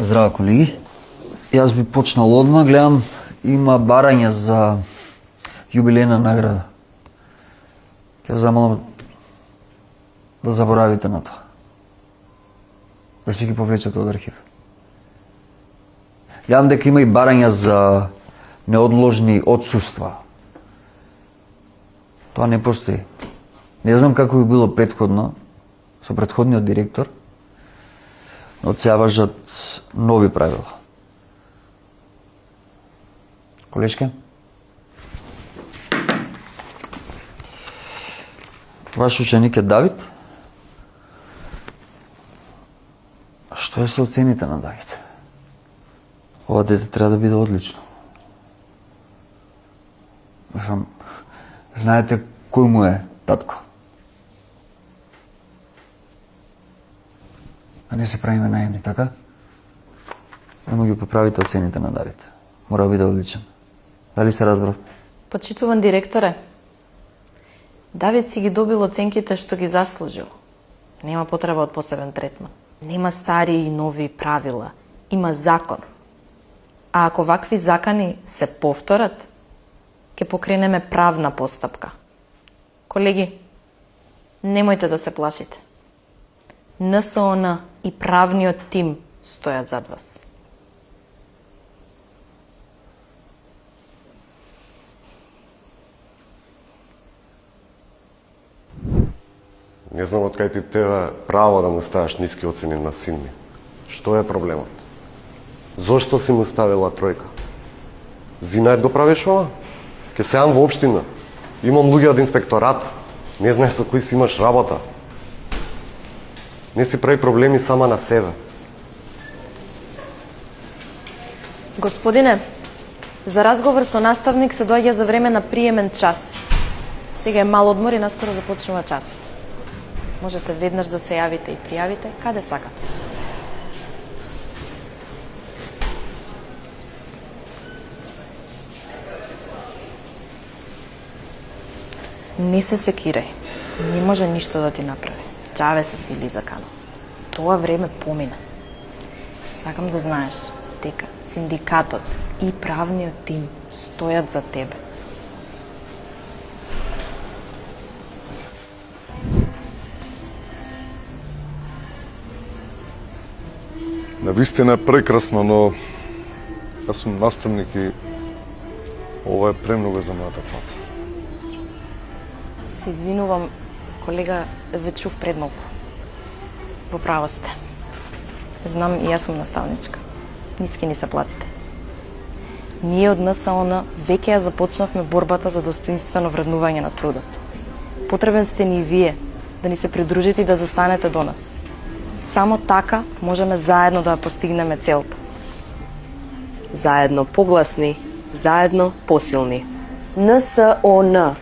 Здраво, колеги. Јас би почнал одма, гледам, има барање за јубилејна награда. Ќе ве замолам да заборавите на тоа. Да си ги повлечете од архив. Гледам дека има и барања за неодложни отсуства. Тоа не постои. Не знам како би било претходно, со претходниот директор, но од сега важат нови правила. Колешке? Ваш ученик е Давид? Што е со оцените на Давид? Ова дете треба да биде одлично. Знаете кој му е татко? А не се правиме наивни, така? Да му ги поправите оцените на Давид. Мора да биде одличен. Дали се разбрав? Почитуван директоре, Давид си ги добил оценките што ги заслужил. Нема потреба од посебен третман. Нема стари и нови правила. Има закон. А ако вакви закони се повторат, ќе покренеме правна постапка. Колеги, немојте да се плашите. НСОН и правниот тим стојат зад вас. Не знам од кај ти тебе право да му ставаш ниски оцени на син ми. Што е проблемот? Зошто си му ставила тројка? Зинајд го правиш ова? Ке сеам во општина. Имам луѓе од инспекторат. Не знаеш со кои си имаш работа. Не си прави проблеми сама на себе. Господине, за разговор со наставник се доаѓа за време на приемен час. Сега е мал одмор и наскоро започнува часот. Можете веднаш да се јавите и пријавите каде сакате. Не се секирај. Не може ништо да ти направи. Џаве се сили за канал. Тоа време помина. Сакам да знаеш дека синдикатот и правниот тим стојат за тебе. Навистина е прекрасно, но јас сум наставник и ова е премногу за мојата плата. Се извинувам, колега, ве чув пред малку. Во право сте. Знам и јас сум наставничка. Ниски ни се платите. Ние од НСОН веќе ја започнавме борбата за достоинствено вреднување на трудот. Потребен сте ни и вие да ни се придружите и да застанете до нас. Само така можеме заедно да ја постигнеме целта. Заедно погласни, заедно посилни. НСОН.